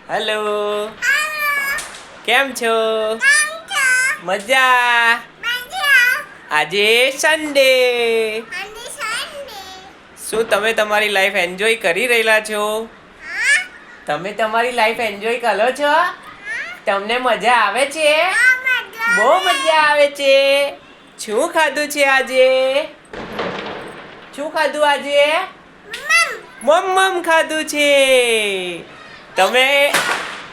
Hello, કેમ છો? મજા. આજે સન્ડે. શું તમે તમારી લાઈફ એન્જોય કરી રહેલા છો? તમે તમારી લાઈફ એન્જોય કરો છો? તમને મજા આવે છે? બહુ મજા આવે છે. શું ખાધું છે આજે? શું ખાધું આજે? મમ ખાધું છે. તમે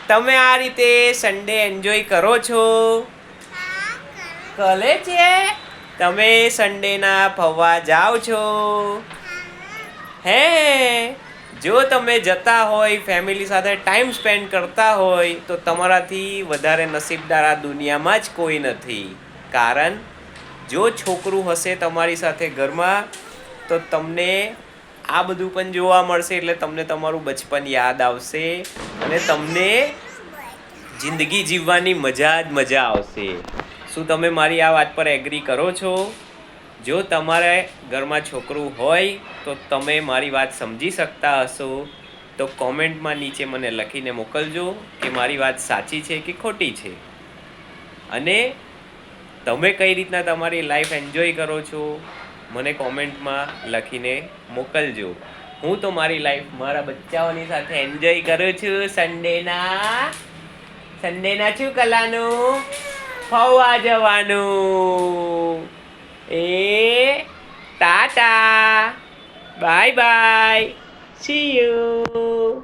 તમે આ રીતે સન્ડે એન્જોય કરો છો? કરે છે. તમે સન્ડેના ફરવા જાઓ છો? હે, જો તમે જતા હોય, ફેમિલી સાથે ટાઈમ સ્પેન્ડ કરતા હોય તો તમારાથી વધારે નસીબદાર આ દુનિયામાં જ કોઈ નથી. કારણ જો છોકરું હશે તમારી સાથે ઘરમાં તો તમને આ બધું પણ જોવા મળશે, એટલે તમને તમારું બચપન યાદ આવશે અને તમને જિંદગી જીવવાની મજા જ મજા આવશે. શું તમે મારી આ વાત પર એગ્રી કરો છો? જો તમારે ઘરમાં છોકરું હોય તો તમે મારી વાત સમજી શકતા હશો તો કોમેન્ટમાં નીચે મને લખીને મોકલજો કે મારી વાત સાચી છે કે ખોટી છે. અને તમે કઈ રીતના તમારી લાઈફ એન્જોય કરો છો મને કોમેન્ટમાં લખીને મોકલજો. હું તો મારી લાઈફ મારા બચ્ચાઓની સાથે એન્જોય કરું છું. સન્ડેના શું કરવાનું? ફરવા જવાનું. Tata, bye bye, C you.